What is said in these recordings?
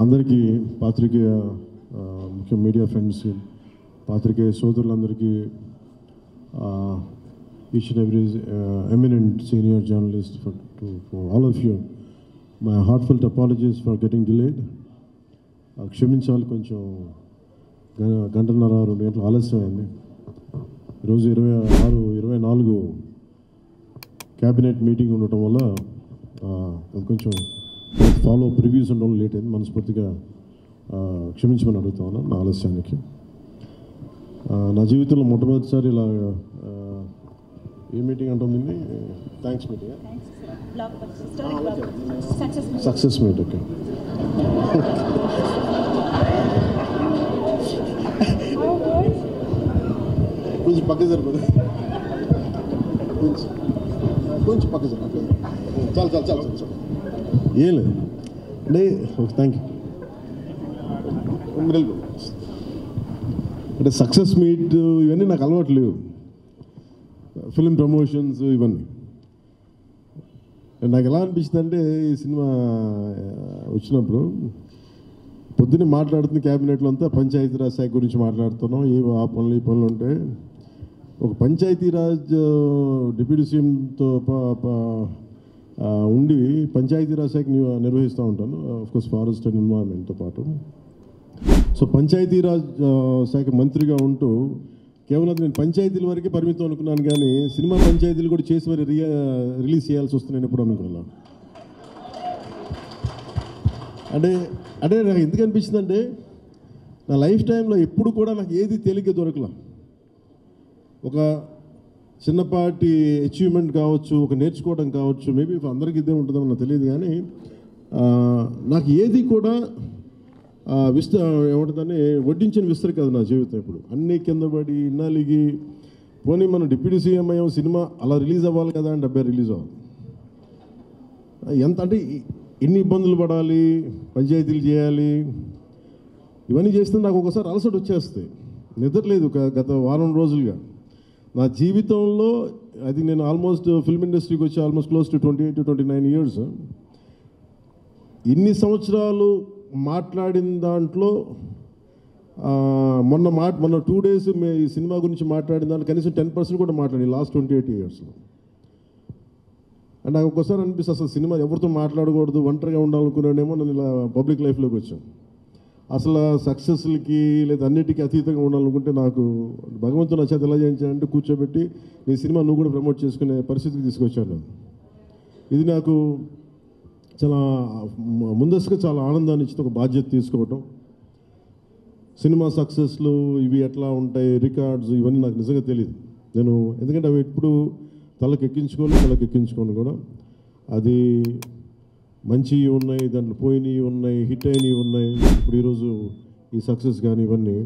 అందరికీ పాత్రికేయ ముఖ్య మీడియా ఫ్రెండ్స్ పాత్రికేయ సోదరులందరికీ each and every eminent senior journalist for all of you, my heartfelt apologies for getting delayed. క్షమించాలి, కొంచెం గంటన్నర 2 గంటలు ఆలస్యమైంది. ఈరోజు 26-24 క్యాబినెట్ మీటింగ్ ఉండటం వల్ల కొంచెం ఫాలో ప్రివ్యూస్ ఉండడం లేట్ అయింది. మనస్ఫూర్తిగా క్షమించమని అడుగుతా ఉన్నాను నా ఆలస్యానికి. నా జీవితంలో మొట్టమొదటిసారి ఇలా ఏ మీటింగ్ అంటుంది, thanks meeting, success meet. Okay, కొంచెం పక్క సరిపోదు, కొంచెం పక్క సరిపోదు, చాలు చాలు చాలు చాలు చాలు, ఏం లేదు అంటే. Thank you. అంటే సక్సెస్ మీట్ ఇవన్నీ నాకు అలవాటు లేవు, ఫిల్మ్ ప్రమోషన్స్ ఇవన్నీ. నాకు ఎలా అనిపిస్తుంది అంటే, ఈ సినిమా వచ్చినప్పుడు పొద్దున్నే మాట్లాడుతున్న క్యాబినెట్లో అంతా పంచాయతీరాజ్ శాఖ గురించి మాట్లాడుతున్నాం. ఆ పనులు ఈ పనులు ఉంటే ఒక పంచాయతీరాజ్ డిప్యూటీ సీఎంతో ఉండి పంచాయతీరాజ్ శాఖ నిర్వహిస్తూ ఉంటాను, ఆఫ్కోర్స్ ఫారెస్ట్ అండ్ ఎన్వైరన్మెంట్తో పాటు. సో పంచాయతీరాజ్ శాఖ మంత్రిగా ఉంటూ కేవలం నేను పంచాయతీల వరకే పరిమితం అనుకున్నాను, కానీ సినిమా పంచాయతీలు కూడా చేసి మరి రిలీజ్ చేయాల్సి వస్తుంది నేను ఎప్పుడు అనుకున్నాను. అంటే నాకు ఎందుకు అనిపించింది అంటే, నా లైఫ్ టైంలో ఎప్పుడు కూడా నాకు ఏది తేలిగ్గా దొరకలా. ఒక చిన్నపాటి అచీవ్మెంట్ కావచ్చు, ఒక నేర్చుకోవడం కావచ్చు, మేబీ అందరికీ ఇదే ఉంటుందో నాకు తెలియదు, కానీ నాకు ఏది కూడా ఏమంటుందని వడ్డించిన విస్తరి కాదు నా జీవితం. ఇప్పుడు అన్నీ కింద పడి ఇన్నాళ్ళకి పోనీ మనం డిప్యూటీ సీఎం అయ్యాం, సినిమా అలా రిలీజ్ అవ్వాలి కదా అని 70 రిలీజ్ అవ్వాలి. ఎంత అంటే ఎన్ని ఇబ్బందులు పడాలి, పంచాయతీలు చేయాలి, ఇవన్నీ చేస్తే నాకు ఒకసారి అలసట వచ్చేస్తాయి. నిద్రలేదు గత వారం రోజులుగా నా జీవితంలో. అది నేను ఆల్మోస్ట్ ఫిల్మ్ ఇండస్ట్రీకి వచ్చి ఆల్మోస్ట్ క్లోజ్ టు 28-29 ఇయర్స్. ఇన్ని సంవత్సరాలు మాట్లాడిన దాంట్లో మొన్న 2 days ఈ సినిమా గురించి మాట్లాడిన దాంట్లో కనీసం 10% కూడా మాట్లాడి లాస్ట్ 28 ఇయర్స్లో. అండ్ నాకు ఒక్కసారి అనిపిస్తుంది, అసలు సినిమా ఎవరితో మాట్లాడకూడదు, ఒంటరిగా ఉండాలనుకున్నాడేమో. నేను ఇలా పబ్లిక్ లైఫ్లోకి వచ్చాను. అసలు సక్సెస్లకి లేదా అన్నిటికీ అతీతంగా ఉండాలనుకుంటే నాకు భగవంతుడు నా చేత ఎలా చేయించానంటే కూర్చోబెట్టి నీ సినిమా నువ్వు కూడా ప్రమోట్ చేసుకునే పరిస్థితికి తీసుకొచ్చాను. ఇది నాకు చాలా ముందస్తుగా చాలా ఆనందాన్ని ఇచ్చింది, ఒక బాధ్యత తీసుకోవటం. సినిమా సక్సెస్లు ఇవి ఎట్లా ఉంటాయి, రికార్డ్స్ ఇవన్నీ నాకు నిజంగా తెలియదు. నేను ఎందుకంటే అవి ఎప్పుడు తలకెక్కించుకోను కూడా. అది మంచి ఉన్నాయి, దాంట్లో పోయినవి ఉన్నాయి, హిట్ అయినవి ఉన్నాయి. ఇప్పుడు ఈరోజు ఈ సక్సెస్ కానీ ఇవన్నీ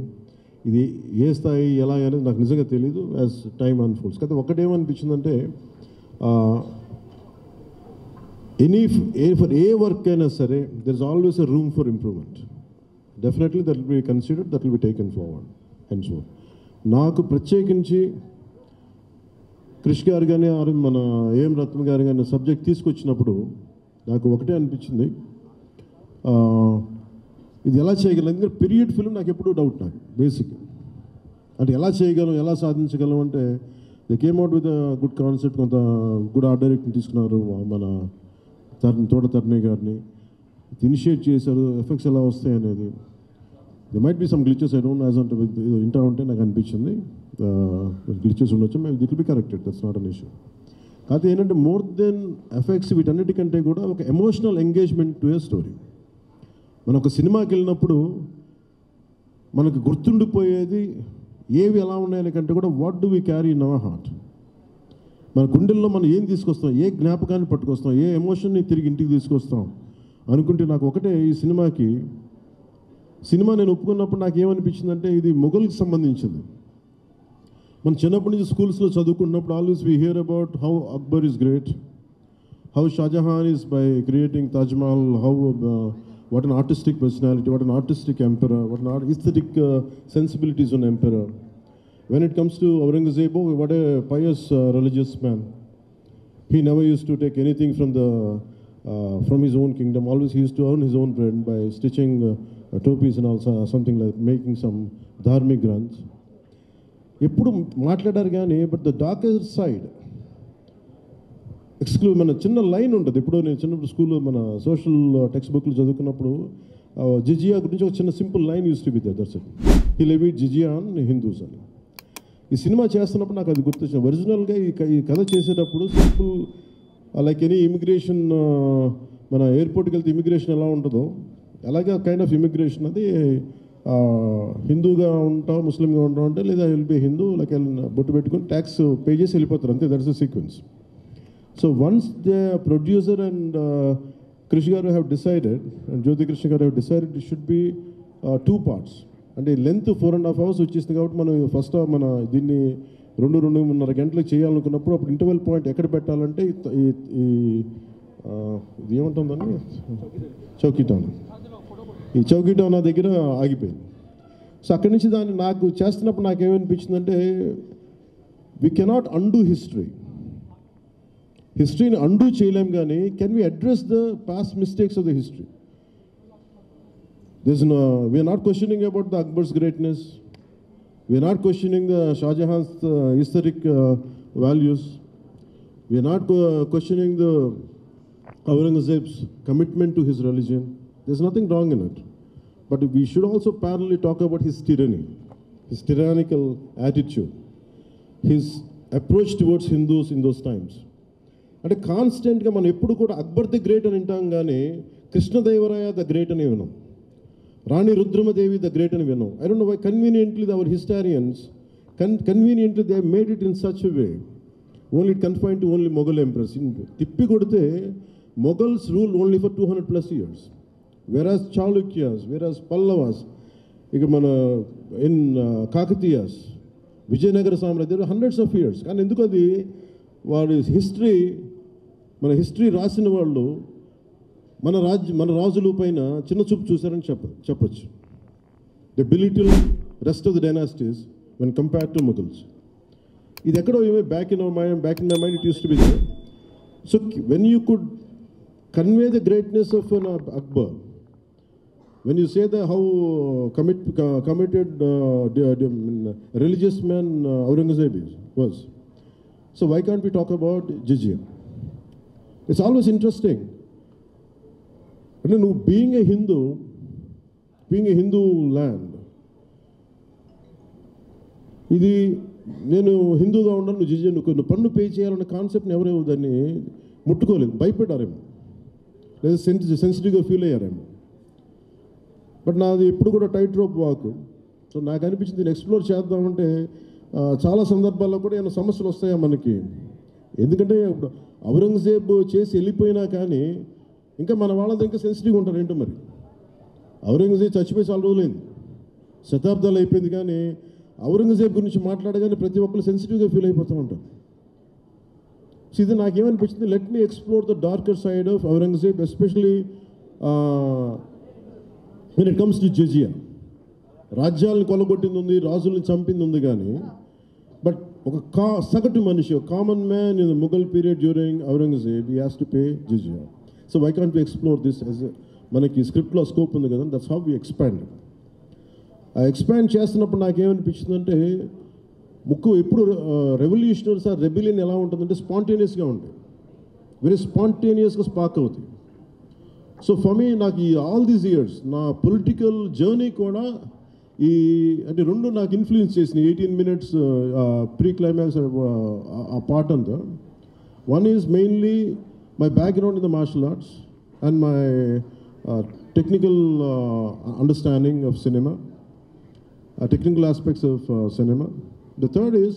ఇది ఏ స్థాయి ఎలా అనేది నాకు నిజంగా తెలియదు యాజ్ టైమ్ అన్ఫోల్డ్స్. కానీ ఒకటేమనిపించిందంటే, ఫర్ ఏ వర్క్ అయినా సరే there is always a room for improvement. Definitely that will be considered, that will be taken forward and so. నాకు ప్రత్యేకించి క్రిష్ గారు కానీ మన ఏం రత్న గారు కానీ సబ్జెక్ట్ తీసుకొచ్చినప్పుడు నాకు ఒకటే అనిపించింది, ఇది ఎలా చేయగలం. ఎందుకంటే పీరియడ్ ఫిల్మ్ నాకు ఎప్పుడూ డౌట్, నాకు బేసిక్ అంటే ఎలా చేయగలం, ఎలా సాధించగలం అంటే they came out with good concept. కొంత గుడ్ ఆర్ట్ డైరెక్ట్ని తీసుకున్నారు, మన తోట తరుణి గారిని ఇనిషియేట్ చేశారు. ఎఫెక్ట్స్ ఎలా వస్తాయి అనేది, they might be some glitches, I don't as అంటే ఇంటా ఉంటే నాకు అనిపించింది గ్లిచెస్ ఉండొచ్చు, మేము it will be corrected, that's not an issue. కాకపోతే ఏంటంటే మోర్ దెన్ ఎఫెక్ట్స్ వీటన్నిటికంటే కూడా ఒక emotional engagement to a story. మనం ఒక సినిమాకి వెళ్ళినప్పుడు మనకు గుర్తుండిపోయేది ఏవి ఎలా ఉన్నాయని కంటే కూడా what do we carry in our heart. మన గుండెల్లో మనం ఏం తీసుకొస్తాం, ఏ జ్ఞాపకాన్ని పట్టుకొస్తాం, ఏ ఎమోషన్ని తిరిగి ఇంటికి తీసుకొస్తాం అనుకుంటే, నాకు ఒకటే ఈ సినిమా నేను ఒప్పుకున్నప్పుడు నాకు ఏమనిపించిందంటే, ఇది మొఘల్కి సంబంధించింది. మనం చిన్నప్పటి నుంచి స్కూల్స్లో చదువుకున్నప్పుడు always we hear about how Akbar is great, how Shahjahan is by creating Taj Mahal, how what an artistic personality, what an artistic emperor, what an aesthetic sensibilities on emperor. When it comes to Aurangzeb, what a pious religious man. He never used to take anything from the from his own kingdom. Always he used to earn his own bread by stitching topis and also something like making some dharmic granths. ఎప్పుడు మాట్లాడారు కానీ but the darker side మన చిన్న line ఉంటుంది. ఇప్పుడు నేను చిన్నప్పుడు స్కూల్లో మన సోషల్ టెక్స్ట్ బుక్లు చదువుకున్నప్పుడు జిజియా గురించి ఒక చిన్న simple line use to be there. That's it. He levied jizya on Hindus అని. ఈ సినిమా చేస్తున్నప్పుడు నాకు అది గుర్తొచ్చింది. ఒరిజినల్గా ఈ కథ చేసేటప్పుడు సింపుల్ లైక్ ఎనీ ఇమిగ్రేషన్, మన ఎయిర్పోర్ట్కి వెళ్తే ఇమిగ్రేషన్ ఎలా ఉంటుందో అలాగే కైండ్ ఆఫ్ ఇమిగ్రేషన్ అది హిందూగా ఉంటావు, ముస్లింగా ఉంటావు అంటే, లేదా విల్ బి హిందూ లైక్ బొట్టు పెట్టుకుని ట్యాక్స్ పే చేసి వెళ్ళిపోతారు అంతే. That's the sequence. So once the producer and కృషి గారు హ్యావ్ డిసైడెడ్, అండ్ జ్యోతి కృష్ణ గారు have decided it should be 2 parts. అంటే లెంత్ 4.5 hours వచ్చేసింది కాబట్టి మనం ఫస్ట్ మన దీన్ని 2-2.5 గంటలకు చేయాలనుకున్నప్పుడు అప్పుడు ఇంటర్వెల్ పాయింట్ ఎక్కడ పెట్టాలంటే ఇది ఏమంటుందండి, చౌకీటౌన్. ఈ చౌకీటౌన్ దగ్గర ఆగిపోయింది. సో అక్కడి నుంచి దాన్ని నాకు చేస్తున్నప్పుడు నాకేమనిపించిందంటే వీ కెనాట్ అండూ హిస్టరీని అండూ చేయలేం, కానీ can we address the past mistakes of the history. We are not questioning about the Akbar's greatness. We are not questioning the Shah Jahan's historic values. We are not questioning the Aurangzeb's commitment to his religion. There's nothing wrong in it. But we should also parallelly talk about his tyranny, his tyrannical attitude, his approach towards Hindus in those times. అంటే కాన్స్టెంట్గా మనం ఎప్పుడు కూడా Akbar the great అని వింటాం, కానీ Krishnadevaraya the great అని విన్నాం, రాణి రుద్రమదేవి ద గ్రేట్ అని విన్నాం. I don't know why conveniently our historians conveniently they made it in such way only it confine to only Mughal empires. తిప్పి కొడితే Mughals rule only for 200+ years, whereas Chalukyas, whereas Pallavas, ఇక మన ఇన్ కాకతీయాస్, విజయనగర సామ్రాజ్యం hundreds of years. కానీ ఎందుకు అది వాడి మన హిస్టరీ రాసిన వాళ్ళు మన రాజుల పైన చిన్న చూపు చూశారని చెప్పచ్చు. The belittle rest of the dynasties when compared to Mughals. ఇది ఎక్కడో back in my mind it use to be there. So when you could convey the greatness of an Akbar, when you say that how committed religious man Aurangzeb was, so why can't we talk about jizya? It's always interesting. No, being a Hindu land, ఇది నేను హిందూగా ఉన్నాను, నువ్వు జిజియా నువ్వు పన్ను pay చేయాలన్న కాన్సెప్ట్ని ఎవరు దాన్ని ముట్టుకోలేదు, భయపడ్డారేమో, లేదా సెన్సిటివ్గా ఫీల్ అయ్యారేమో. బట్ నాది ఎప్పుడు కూడా టైట్ రోప్ వాక్. సో నాకు అనిపించింది దీన్ని ఎక్స్ప్లోర్ చేద్దామంటే చాలా సందర్భాల్లో కూడా ఏమైనా సమస్యలు వస్తాయా మనకి. ఎందుకంటే ఇప్పుడు ఔరంగజేబ్ చేసి వెళ్ళిపోయినా కానీ ఇంకా మన వాళ్ళంతా ఇంకా సెన్సిటివ్గా ఉంటారు ఏంటో మరి. ఔరంగజేబ్ చచ్చిపోయి చాలా రోజులైంది, శతాబ్దాలు అయిపోయింది, కానీ ఔరంగజేబ్ గురించి మాట్లాడగానే ప్రతి ఒక్కరు సెన్సిటివ్గా ఫీల్ అయిపోతూ ఉంటారు. సో ఇది నాకేమనిపించింది, let me explore the darker side of Aurangzeb, especially when it comes to jizya. రాజ్యాలను కొలగొట్టింది ఉంది, రాజుల్ని చంపింది ఉంది, కానీ బట్ ఒక సగటు మనిషి, ఒక common man in the Mughal period during Aurangzeb he has to pay jizya. So why can't we explore this as మనకి స్క్రిప్ట్లో స్కోప్ ఉంది కదా, దట్స్ హౌ వి ఎక్స్పాండ్. ఆ ఎక్స్పాండ్ చేస్తున్నప్పుడు నాకేమనిపించిందంటే ఎప్పుడు రెవల్యూషనరీస్ ఆ రెబిలియన్ ఎలా ఉంటుందంటే స్పాంటేనియస్గా ఉంటాయి, వెరీ స్పాంటేనియస్గా స్పార్క్ అవుతాయి. సో ఫర్ మీ నాకు ఈ ఆల్ దీస్ ఇయర్స్ నా పొలిటికల్ జర్నీ కూడా అంటే రెండు నాకు ఇన్ఫ్లుయెన్స్ చేసినాయి. 18 minutes ప్రీ క్లైమాక్స్ ఆ పార్ట్ అంతా. One is mainly my background in the martial arts and my technical understanding of cinema, technical aspects of cinema. The third is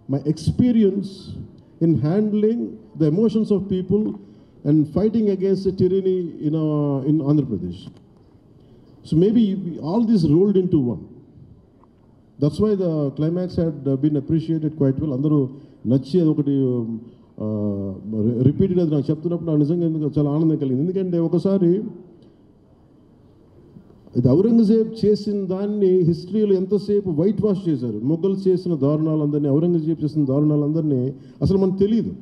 my experience in handling the emotions of people and fighting against the tyranny in Andhra Pradesh. So maybe all this rolled into one. That's why the climax had been appreciated quite well. Andaru nachi adokati repeated అది నాకు చెప్తున్నప్పుడు నాకు నిజంగా ఎందుకు చాలా ఆనందం కలిగింది. ఎందుకంటే ఒకసారి ఇది ఔరంగజేబ్ చేసిన దాన్ని హిస్టరీలో ఎంతసేపు వైట్ వాష్ చేశారు. మొఘల్స్ చేసిన దారుణాలందరినీ, ఔరంగజేబ్ చేసిన దారుణాలందరినీ అసలు మనకు తెలియదు.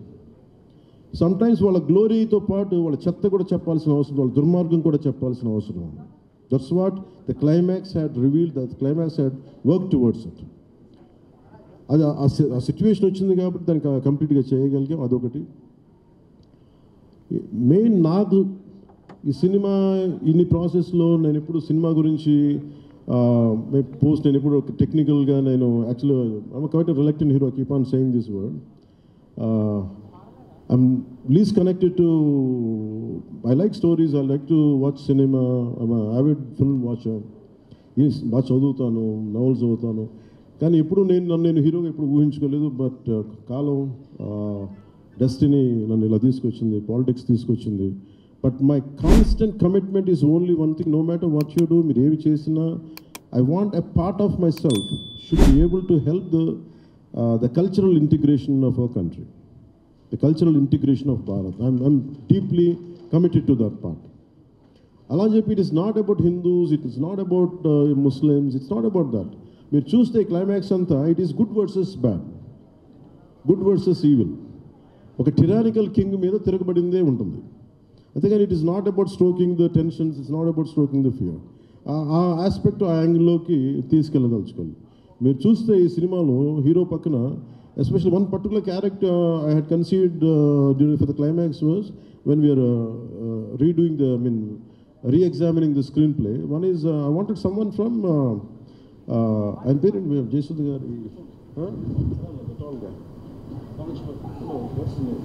సమ్టైమ్స్ వాళ్ళ గ్లోరీతో పాటు వాళ్ళ చెత్త కూడా చెప్పాల్సిన అవసరం, వాళ్ళ దుర్మార్గం కూడా చెప్పాల్సిన అవసరం. That's what the climax had revealed, the climax had work towards it. అది ఆ సిచ్యువేషన్ వచ్చింది కాబట్టి దానికి కంప్లీట్గా చేయగలిగాం. అదొకటి. మెయిన్ నాకు ఈ సినిమా ఇన్ని ప్రాసెస్లో నేను ఎప్పుడు సినిమా గురించి నేను ఎప్పుడు టెక్నికల్గా నేను యాక్చువల్గా I'm quite reluctant hero, keep on saying this word. I'm least connected to, I like stories, I like to watch cinema, I'm an avid film watcher. బాగా చదువుతాను, నవల్స్ చదువుతాను, కానీ ఎప్పుడు నేను హీరోగా ఎప్పుడు ఊహించుకోలేదు. బట్ కాలం, డెస్టినీ నన్ను ఇలా తీసుకొచ్చింది, పాలిటిక్స్ తీసుకొచ్చింది. But my constant commitment is only one thing, no matter what you do, మీరు ఏమి చేసినా I want a part of myself should be able to help the cultural integration of our country. The cultural integration of Bharat. I'm deeply committed to that part. Alan JP, it is not about Hindus, it is not about Muslims, it's not about that. Meer chuste climax anta, it is good versus bad, good versus evil. Oka tyrannical king meeda tiragabadinde untundi. Antegani it is not about stoking the tensions, it's not about stoking the fear. Aa aspect a angle loki teeskelladalchukolli. Meer chuste ee cinemalo hero pakkana, especially one particular character I had conceived for the climax was when we are redoing re-examining the screenplay. One is I wanted someone from and parent we have Jesudha garu, the tall guy. No, what's his name?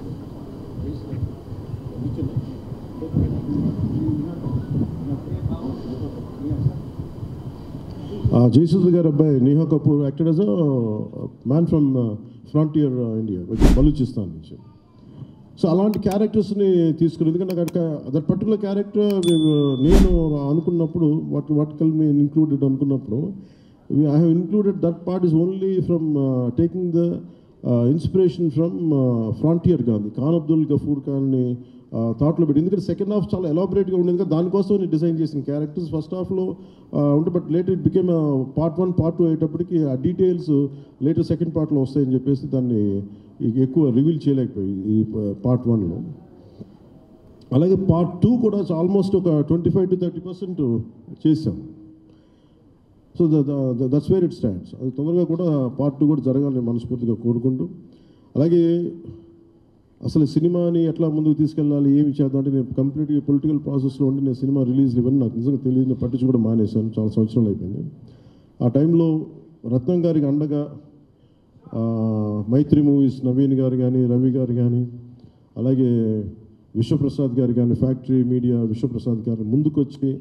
Jesudha garu abbai Neha Kapoor acted as a man from frontier India, Balochistan నుంచి. So అలాంటి క్యారెక్టర్స్ని తీసుకుని, ఎందుకంటే నాకు that particular character నేను అనుకున్నప్పుడు what can be included అనుకున్నప్పుడు I have included that part is only from taking the inspiration from frontier Gandhi, Khan Abdul Ghaffar ఖాన్ని థాట్లో పెట్టి. ఎందుకంటే సెకండ్ హాఫ్ చాలా ఎలాబరేట్గా ఉండేది కదా, దానికోసం నేను డిజైన్ చేసిన క్యారెక్టర్స్ ఫస్ట్ హాఫ్లో ఉంటే, but later it became part 1 part 2 అయ్యేటప్పటికి ఆ డీటెయిల్స్ లేటర్ సెకండ్ పార్ట్లో వస్తాయని చెప్పేసి దాన్ని ఎక్కువ రివీల్ చేయలేకపోయి ఈ పార్ట్ 1లో. అలాగే పార్ట్ 2 కూడా ఆల్మోస్ట్ ఒక 25 to 30% చేసాం. So that's where it stands. అది తొందరగా కూడా పార్ట్ 2 కూడా జరగాలని మనస్ఫూర్తిగా కోరుకుంటూ, అలాగే అసలు సినిమాని ఎట్లా ముందుకు తీసుకెళ్ళాలి, ఏమి చేద్దాం అంటే నేను కంప్లీట్గా పొలిటికల్ ప్రాసెస్లో ఉండి నేను సినిమా రిలీజ్లు ఇవన్నీ నాకు నిజంగా తెలియదు, నేను పట్టించుకోవడం మానేశాను, చాలా సంవత్సరాలు అయిపోయింది. ఆ టైంలో రత్నం గారికి అండగా మైత్రి మూవీస్ నవీన్ గారు కానీ, రవి గారు కానీ, అలాగే విశ్వప్రసాద్ గారు కానీ, ఫ్యాక్టరీ మీడియా విశ్వప్రసాద్ గారు ముందుకు వచ్చి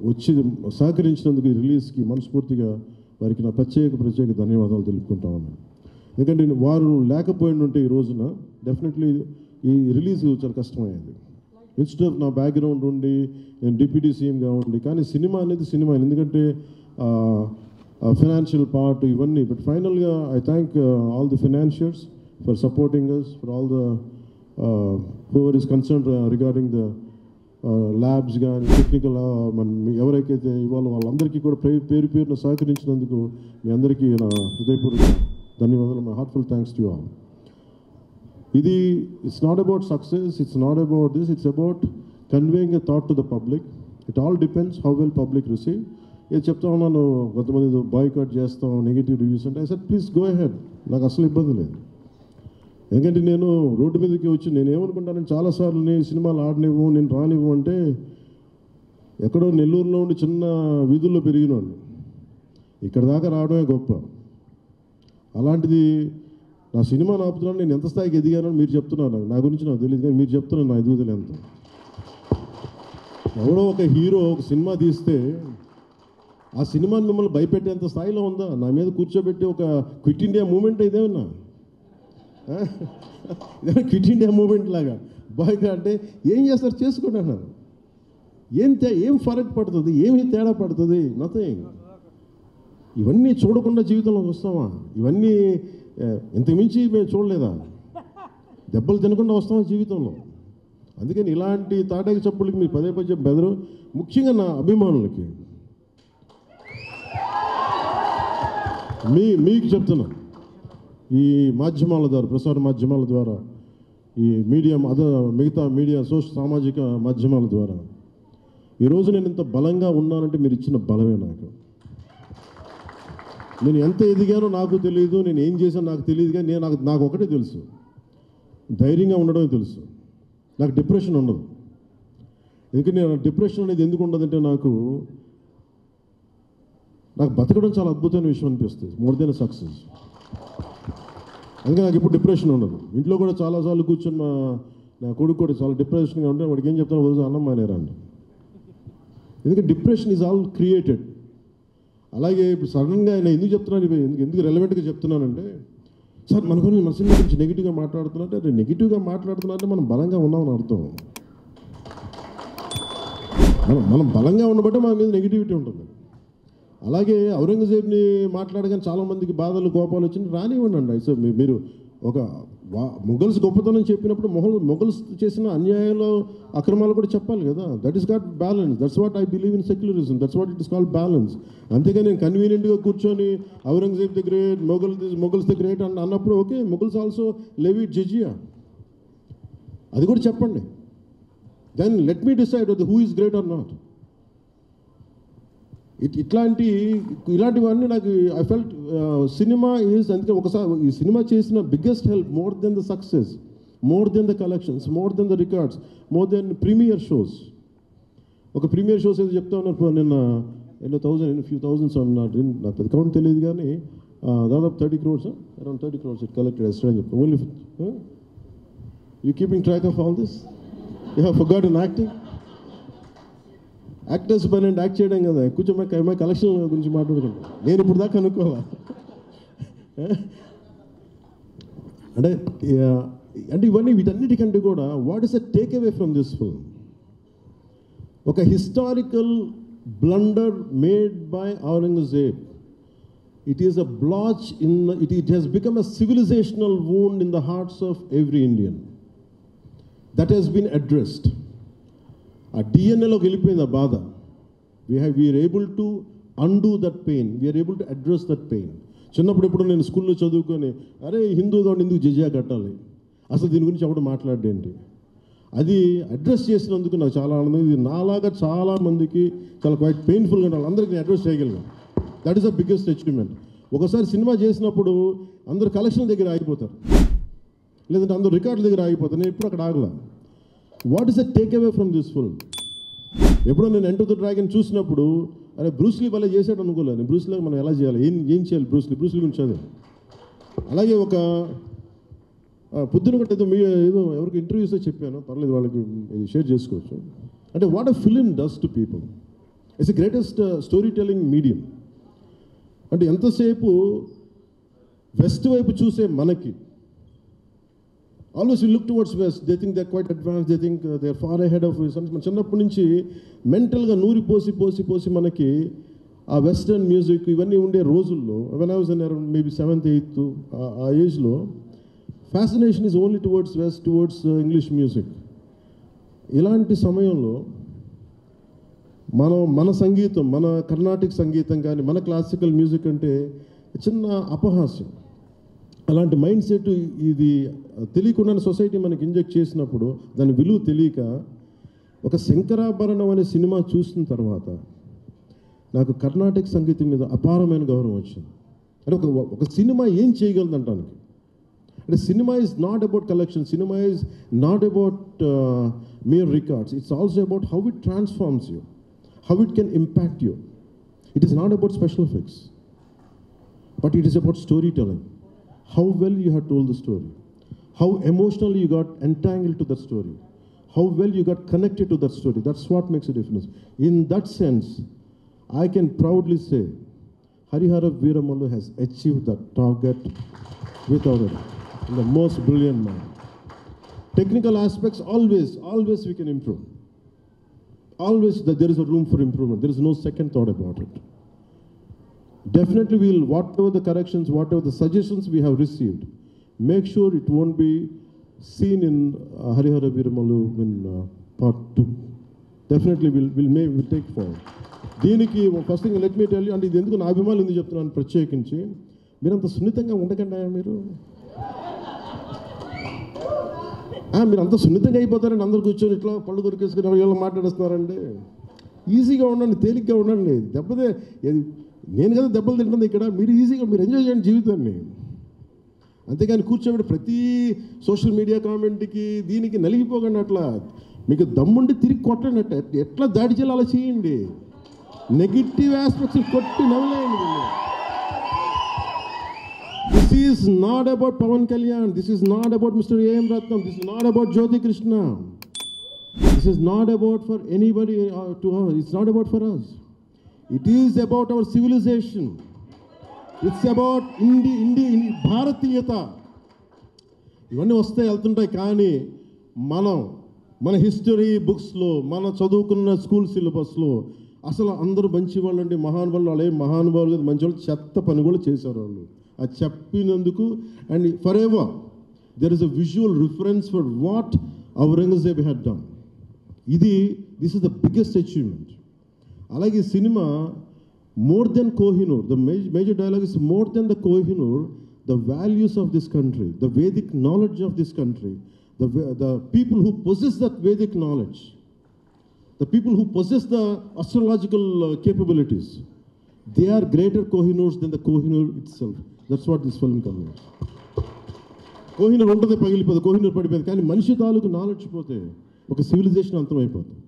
వచ్చి సహకరించినందుకు ఈ రిలీజ్కి మనస్ఫూర్తిగా వారికి నా ప్రత్యేక ధన్యవాదాలు తెలుపుకుంటా ఉన్నాను. ఎందుకంటే వారు లేకపోయిన ఉంటే ఈ రోజున డెఫినెట్లీ ఈ రిలీజ్ చాలా కష్టమయ్యేది. ఇన్స్టెడ్ ఆఫ్ నా బ్యాక్గ్రౌండ్ ఉండి నేను డిప్యూటీ సీఎంగా ఉండి, కానీ సినిమా అనేది సినిమా, ఎందుకంటే ఫైనాన్షియల్ పార్ట్ ఇవన్నీ. బట్ ఫైనల్గా I thank all the financiers for supporting us, for all the whoever is concern regarding the labs కానీ టెక్నికల్ ఎవరైతే ఇవాళ వాళ్ళందరికీ కూడా పేరున సహకరించినందుకు మీ అందరికీ నా హృదయపూర్వక ధన్యవాదాలు. My heartful thanks to all. ఇది it's not about success, it's not about this, it's about conveying a thought to the public. It all depends how well public receive. ఏది చెప్తా ఉన్నాను, కొంతమంది బాయ్కాట్ చేస్తాం, నెగిటివ్ రివ్యూస్ అంటే, I said please go ahead, నాకు అసలు ఇబ్బంది లేదు. ఎందుకంటే నేను రోడ్డు మీదకి వచ్చి నేను ఏమనుకుంటాను, చాలాసార్లు నేను సినిమాలు ఆడనివ్వు, నేను రానివ్వు అంటే, ఎక్కడో నెల్లూరులో ఉండి చిన్న వీధుల్లో పెరిగినోండి, ఇక్కడ దాకా రావడమే గొప్ప. అలాంటిది నా సినిమా ఆపుతున్నాను, నేను ఎంత స్థాయికి ఎదిగానని మీరు చెప్తున్నారు. నా గురించి నాకు తెలియదు, కానీ మీరు చెప్తున్నారు నా ఎదుగుదల ఎంత. ఎవడో ఒక హీరో ఒక సినిమా తీస్తే ఆ సినిమాని మిమ్మల్ని భయపెట్టేంత స్థాయిలో ఉందా? నా మీద కూర్చోబెట్టి ఒక క్విట్ ఇండియా మూమెంట్ ఇదేమన్నా, క్విట్ ఇండియా మూమెంట్ లాగా బాయ్గా అంటే ఏం చేస్తారు, చేసుకోండి అన్నారు. ఏం ఫరక్ పడుతుంది, ఏమి తేడా పడుతుంది? నథింగ్. ఇవన్నీ చూడకుండా జీవితంలోకి వస్తామా? ఇవన్నీ ఇంతకుమించి మేము చూడలేదా? దెబ్బలు తినకుండా వస్తామా జీవితంలో? అందుకని ఇలాంటి తాటాకి చప్పులకి మీరు పదే బెదరు. ముఖ్యంగా నా అభిమానులకి మీకు చెప్తున్నా, ఈ మాధ్యమాల ద్వారా, ప్రసార మాధ్యమాల ద్వారా, ఈ మీడియా మిగతా మీడియా సామాజిక మాధ్యమాల ద్వారా ఈరోజు నేను ఇంత బలంగా ఉన్నానంటే మీరు ఇచ్చిన బలమే నాకు. నేను ఎంత ఎదిగానో నాకు తెలియదు, నేను ఏం చేశానో నాకు తెలియదు, కానీ నాకు ఒకటే తెలుసు, ధైర్యంగా ఉండడమే తెలుసు. నాకు డిప్రెషన్ ఉండదు. ఎందుకంటే నేను డిప్రెషన్ అనేది ఎందుకు ఉండదంటే నాకు బతకడం చాలా అద్భుతమైన విషయం అనిపిస్తుంది, మోర్ దెన్ సక్సెస్. అందుకే నాకు ఇప్పుడు డిప్రెషన్ ఉండదు. ఇంట్లో కూడా చాలాసార్లు కూర్చొని నా కొడుకు కూడా చాలా డిప్రెషన్గా ఉంటే వాడికి ఏం చెప్తాను, రోజు అన్నం మానేరండి. ఎందుకంటే డిప్రెషన్ ఈజ్ ఆల్ క్రియేటెడ్. అలాగే ఇప్పుడు సడన్గా నేను ఎందుకు చెప్తున్నాను, ఎందుకు రెలవెంట్గా చెప్తున్నానంటే, సార్ మన సినిమా గురించి నెగిటివ్గా మాట్లాడుతున్నట్టే, నెగిటివ్గా మాట్లాడుతున్నట్టే మనం బలంగా ఉన్నామని అర్థం. మనం బలంగా ఉండబట్టే మన మీద నెగిటివిటీ ఉంటుంది. అలాగే ఔరంగజేబ్ని మాట్లాడగానే చాలామందికి బాధలు కోపాలు వచ్చింది, రానివ్వండి. సో మీరు ఒక మొఘల్స్ గొప్పతనం చెప్పినప్పుడు మొఘల్స్ చేసిన అన్యాయాలు అక్రమాలు కూడా చెప్పాలి కదా. That is got balance. That's what I believe in secularism. That's what it is called balance. అంతేగా నేను కన్వీనియంట్గా కూర్చొని Aurangzeb the great, Mughals the great అన్నప్పుడు okay, Mughals also levied jizya, అది కూడా చెప్పండి. Then let me decide who is great or not. ఇలాంటివన్నీ నాకు ఐ ఫెల్ట్ సినిమా ఈజ్, అందుకే ఒకసారి ఈ సినిమా చేసిన biggest help, more than the success, more than the collections, more than the records, more than premiere shows. ఒక premiere shows ఏదో చెప్తా ఉన్నారు నిన్న, ఫ్యూ థౌజండ్స్ నాకు పెద్ద కౌంట్ తెలియదు, కానీ దాదాపు 30 crores, around 30 crores it collected ఎస్టర్ అని చెప్తాను. Only you keeping track of all this? You have forgotten acting. Actors పని అంటే యాక్ట్ చేయడం కదా, కూర్చోమై కలెక్షన్ గురించి మాట్లాడుకుంటాం. నేను ఇప్పుడు దాకా అనుకోవాలా అంటే ఇవన్నీ వీటన్నిటికంటే కూడా what is the take away from this film? ఒక historical blunder made by Aurangzeb. It is a blotch it has become a civilizational wound in the hearts of every Indian. That has been addressed. ఆ డిఎన్ఏలోకి వెళ్ళిపోయింది ఆ బాధ. We are able to undo that pain, we are able to address that pain. చిన్నప్పుడు ఎప్పుడు నేను స్కూల్లో చదువుకొని, అరే హిందూగా ఉండి ఎందుకు జిజియా కట్టాలి, అసలు దీని గురించి ఎవడు మాట్లాడేంటి, అది అడ్రస్ చేసినందుకు నాకు చాలా ఆనందం. ఇది నాలాగా చాలామందికి చాలా క్వైట్ పెయిన్ఫుల్గా ఉండాలి, అందరికీ నేను అడ్రస్ చేయగలిగాను. That is the biggest achievement. ఒకసారి సినిమా చేసినప్పుడు అందరు కలెక్షన్ దగ్గర ఆగిపోతారు, లేదంటే అందరు రికార్డుల దగ్గర ఆగిపోతారు. నేను ఎప్పుడు అక్కడ ఆగలా. What is the take away from this film? ఎప్పుడో నేను ఎంటర్ ద డ్రాగన్ చూసినప్పుడు, అరే బ్రూస్లీ భలే చేశాడు అనుకోలేదు. బ్రూస్లీకి మనం ఎలా చేయాలి, ఏం చేయాలి, బ్రూస్లీ గురించి చదివి. అలాగే ఒక పొద్దున ఒకటి ఏదో ఎవరికి ఇంటర్వ్యూస్లో చెప్పాను, పర్లేదు వాళ్ళకి షేర్ చేసుకోవచ్చు. అంటే what a film does to people. It's the greatest story telling medium. అంటే ఎంతసేపు వెస్ట్ వైపు చూసే మనకి, always you look towards west, they think they are quite advance, they think they are far ahead of. మన చిన్నప్పటి నుంచి మెంటల్గా నూరి పోసి మనకి ఆ వెస్టర్న్ మ్యూజిక్ ఇవన్నీ ఉండే రోజుల్లో, when I was in around maybe 7th 8th ఆ ఏజ్లో, fascination is only towards west, towards English music. ఇలాంటి సమయంలో మన సంగీతం, మన కర్ణాటిక్ సంగీతం కానీ, మన క్లాసికల్ మ్యూజిక్ అంటే చిన్న అపహాస్యం. అలాంటి మైండ్ సెట్ ఇది తెలియకుండా సొసైటీ మనకి ఇంజెక్ట్ చేసినప్పుడు, దాని విలువ తెలియక, ఒక శంకరాభరణం అనే సినిమా చూసిన తర్వాత నాకు కర్ణాటక సంగీతం మీద అపారమైన గౌరవం వచ్చింది. అంటే ఒక సినిమా ఏం చేయగలదు అంటానికి. అంటే cinema is not about collection, cinema is not about mere records. It's also about how it transforms you, how it can impact you. It is not about special effects, but it is about storytelling. How well you have told the story, how emotionally you got entangled to that story, how well you got connected to that story. That's what makes a difference. In that sense, I can proudly say Harihara Veeramallu has achieved that target without it. The most brilliant man. Technical aspects, always we can improve. Always there is a room for improvement. There is no second thought about it. Definitely we'll, whatever the corrections, whatever the suggestions we have received, make sure it won't be seen in Harihara Veeramallu in part 2. Definitely we'll take forward. దీనికి first thing let me tell you, అంటే ఇది ఎందుకు నా అభిమానులు ఎందుకు చెప్తున్నాను ప్రత్యేకించి, మీరంత సున్నితంగా ఉండకండి మీరు. మీరు అంత సున్నితంగా అయిపోతారండి, అందరు కూర్చొని ఇట్లా పళ్ళు దొరికేసుకుని ఎవరు మాట్లాడేస్తున్నారండి. ఈజీగా ఉండండి, తేలిగ్గా ఉండండి. నేను కదా దెబ్బలు తింటుంది ఇక్కడ, మీరు ఈజీగా మీరు ఎంజాయ్ చేయండి జీవితాన్ని. అంతేగాని కూర్చోబెట్టి ప్రతి సోషల్ మీడియా కామెంట్కి దీనికి నలిగిపోకండి. అట్లా మీకు దమ్ముండి తిరిగి కొట్టండి. ఎట్లా దాడి చేయాలి అలా చేయండి. నెగిటివ్ ఆస్పెక్ట్స్ కొట్టి నవ్వలేయండి. This is not about Pawan Kalyan. This is not about Mr. A.M. Ratnam. This is not about Jyoti Krishna. This is not about for anybody to us. It's not about for us. It is about our civilization. It's about భారతీయత. ఇవన్నీ వస్తాయి వెళ్తుంటాయి, కానీ మన history బుక్స్లో, మన చదువుకున్న school సిలబస్లో అసలు అందరూ మంచి వాళ్ళు అండి, మహానుభావులు. వాళ్ళు ఏం మహానుభావులు కదా, మంచి వాళ్ళు. చెత్త పని కూడా చేశారు వాళ్ళు. అది చెప్పినందుకు and for ever there is a visual reference for what Aurangzeb had done. This is the biggest achievement. అలాగే ఈ cinema more than Kohinoor, the major dialogue is more than the Kohinoor, the values of this country, the Vedic knowledge of this country, the people who possess that Vedic knowledge, the people who possess the astrological capabilities, they are greater Kohinoors than the Kohinoor itself. That's what this film conveys. Kohinoor untade pagilipodi, Kohinoor padipodi, కానీ మనిషి తాలూకు knowledge పోతే ఒక civilisation అంతమైపోతుంది.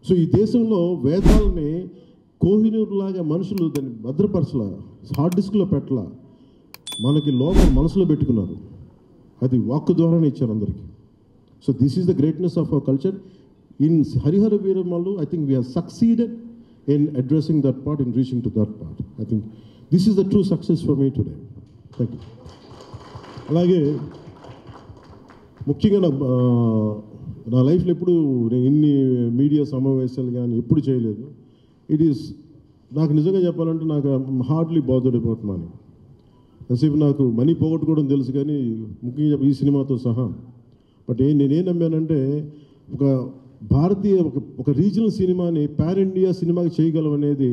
So ఈ దేశంలో వేదాలని కోహినూర్ లాగా మనుషులు దాన్ని భద్రపరచలా, హార్డ్ డిస్క్లో పెట్టలా, మనకి లోపల మనసులో పెట్టుకున్నారు. అది వాక్కు ద్వారానే ఇచ్చారు అందరికీ. So this is the greatness of our culture. In Harihara Veeramallu, I think we have succeeded in addressing that part, in reaching to that part. I think this is the true success for me today. Thank you. అలాగే ముఖ్యంగా నా లైఫ్లో ఎప్పుడు నేను ఇన్ని media సమావేశాలు కానీ ఎప్పుడు చేయలేదు. నాకు నిజంగా చెప్పాలంటే నాకు హార్డ్లీ బాదర్డ్ అబౌట్ మనీ. ఎంతసేపు నాకు మనీ పోగొట్టుకోవడం తెలుసు, కానీ ముఖ్యంగా ఈ సినిమాతో సహా. బట్ నేనేం నమ్మానంటే భారతీయ ఒక రీజనల్ సినిమాని పాన్ ఇండియా సినిమాకి చేయగలం అనేది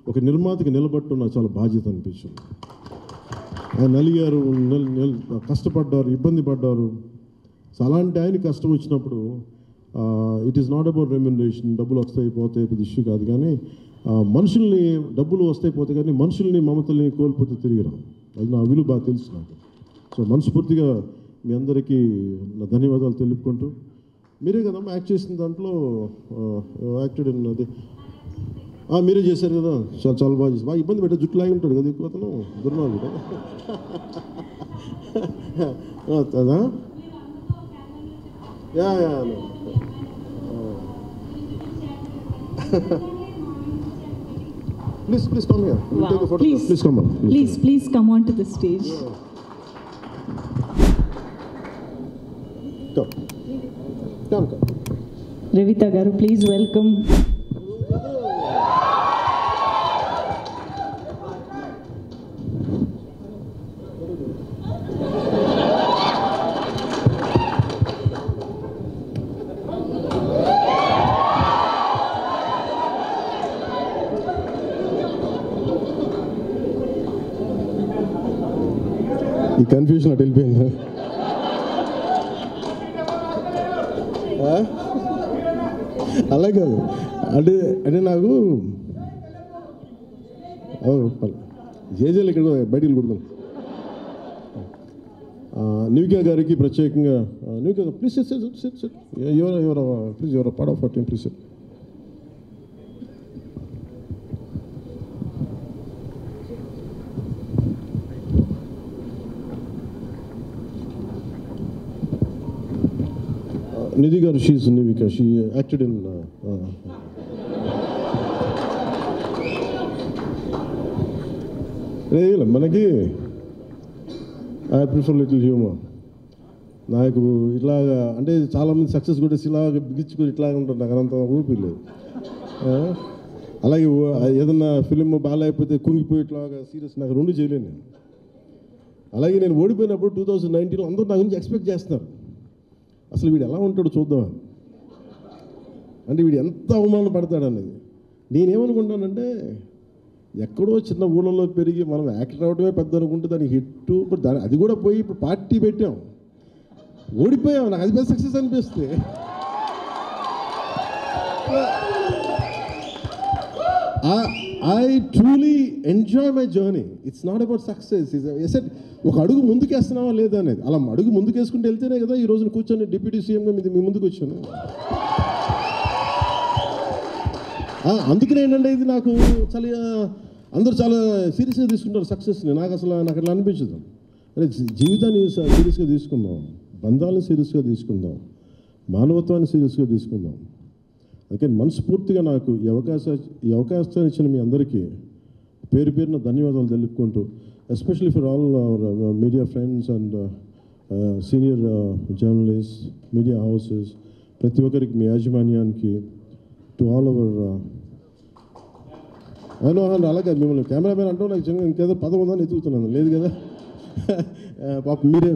ఒక నిర్మాతకి నిలబట్టడం నాకు చాలా బాధ్యత అనిపించింది. ఆయన నలిగారు, కష్టపడ్డారు, ఇబ్బంది పడ్డారు. సో అలాంటి ఆయన కష్టం వచ్చినప్పుడు it is not about remuneration, డబ్బులు వస్తాయి పోతాయి పెద్ద ఇష్యూ కాదు, కానీ మనుషుల్ని డబ్బులు వస్తాయి పోతాయి, కానీ మనుషుల్ని మమతల్ని కోల్పోతే తిరిగి రావు. అది నా విలువ బాగా తెలుసు నాకు. సో మనస్ఫూర్తిగా మీ అందరికీ నా ధన్యవాదాలు తెలుపుకుంటూ, మీరే కదమ్మా యాక్ట్ చేసిన దాంట్లో యాక్టెడ్ ఉన్నది, మీరే చేశారు కదా, చాలా బాగా చేసి, బాగా ఇబ్బంది పెట్టే జుట్టు లాగి ఉంటాడు కదా ఎక్కువ అతను, దుర్మార్గుడు అదా. Please come here. We'll take a photo. Please come on. Please come on to the stage. Come. Revita garu, please welcome. ఈ కన్ఫ్యూజన్ అటు వెళ్ళిపోయింది. అలా కాదు అంటే నాకు జేజేలు ఇక్కడ బయటికి కుడతాం. నివికా గారికి ప్రత్యేకంగా, Nivika please please your part of our team, please. Nidhi garu, she is Nivika. She acted in. మనకి ఐ ప్రిఫర్ లిటిల్ హ్యూమర్. నాకు ఇట్లాగా అంటే చాలామంది సక్సెస్ కూడా ఇలాగ బిగించుకొని ఇట్లాగా ఉంటారు, నాకు అంత ఊపి లేదు. అలాగే ఏదన్నా ఫిలిం బాగాలేకపోతే కుంగిపోయి ఇట్లాగా సీరియస్, నాకు రెండు చేయలేను నేను. అలాగే నేను ఓడిపోయినప్పుడు 2019 అందరూ నా గురించి ఎక్స్పెక్ట్ చేస్తున్నారు, అసలు వీడు ఎలా ఉంటాడో చూద్దామని, అంటే వీడు ఎంత అవమానం పడతాడు అనేది. నేనేమనుకుంటానంటే ఎక్కడో చిన్న ఊళ్ళలో పెరిగి మనం యాక్టర్ అవడమే పెద్ద అనుకుంటే దానికి హిట్, ఇప్పుడు దాని అది కూడా పోయి ఇప్పుడు పార్టీ పెట్టాం, ఓడిపోయాం. నాకు అది పెద్ద సక్సెస్ అనిపిస్తుంది. I truly enjoy my journey. It's not about success. I said, ఒక అడుగు ముందుకేస్తున్నావా లేదా అనేది. అలా అడుగు ముందుకేసుకుంటూ వెళ్తేనే కదా ఈ రోజున కూర్చొని డిప్యూటీ సీఎంగా మీ ముందుకు వచ్చాను. అందుకనే ఏంటంటే ఇది నాకు చాలా అందరూ చాలా సీరియస్గా తీసుకుంటారు సక్సెస్ని. నాకు అట్లా అనిపించదు. అరే జీవితాన్ని సీరియస్గా తీసుకుందాం, బంధాలను సీరియస్గా తీసుకుందాం, మానవత్వాన్ని సీరియస్గా తీసుకుందాం. అందుకని మనస్ఫూర్తిగా నాకు ఈ అవకాశాన్ని ఇచ్చిన మీ అందరికీ పేరు పేరున ధన్యవాదాలు తెలుపుకుంటూ, especially for all our media friends and senior journalist, media houses, ప్రతి ఒక్కరికి మీ యాజమాన్యానికి, టు ఆల్ అవర్ అలాగే మిమ్మల్ని కెమెరామెన్ అంటూ నాకు ఇంకేదో పదం ఉందని ఎత్తుకుతున్నాను, లేదు కదా పాప మీరే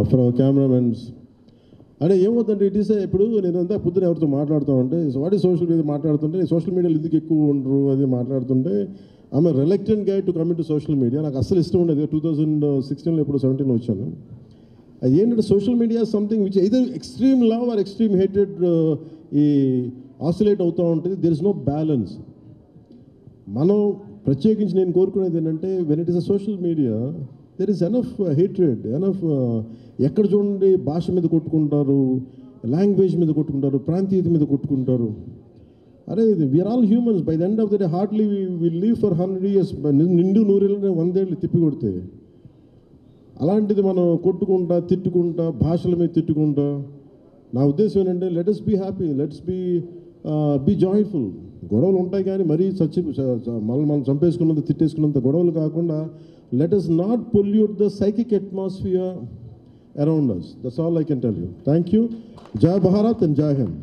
ఫర్ అవర్ కెమెరామెన్స్. అంటే ఏమవుతుందంటే ఇట్ ఈస్ ఇప్పుడు నేనంతా పొద్దున ఎవరితో మాట్లాడుతూ ఉంటే వాటి సోషల్ మీడియా మాట్లాడుతుంటే సోషల్ మీడియాలో ఎందుకు ఎక్కువ ఉండరు అది మాట్లాడుతుంటే ఆమె reluctant guy to commit to social media. నాకు అస్సలు ఇష్టం ఉండేది. 2016లో ఎప్పుడు 17లో వచ్చాను. అది ఏంటంటే social media something which either extreme love or extreme hated ఈ ఆసిలేట్ అవుతూ ఉంటుంది. There is no balance. మనం ప్రత్యేకించి నేను కోరుకునేది ఏంటంటే when it is a social media there is enough hatred, enough ఎక్కడ చూడండి భాష మీద కొట్టుకుంటారు, లాంగ్వేజ్ మీద కొట్టుకుంటారు, ప్రాంతీయత మీద కొట్టుకుంటారు. అరే we are all humans. By the end of the day hardly will live for 100 years. నిండు 100 ఏళ్ళని 100 ఏళ్ళు తిప్పి కొడితే అలాంటిది మనం కొట్టుకుంటా తిట్టుకుంటా భాషల మీద తిట్టుకుంటా. నా ఉద్దేశం ఏంటంటే let us be happy, let's be joyful. గొడవలు ఉంటాయి కానీ మరీ మనం చంపేసుకున్నంత తిట్టేసుకున్నంత గొడవలు కాకుండా let us not pollute the psychic atmosphere around us. That's all I can tell you. Thank you. Jai Bharat and Jai Hind.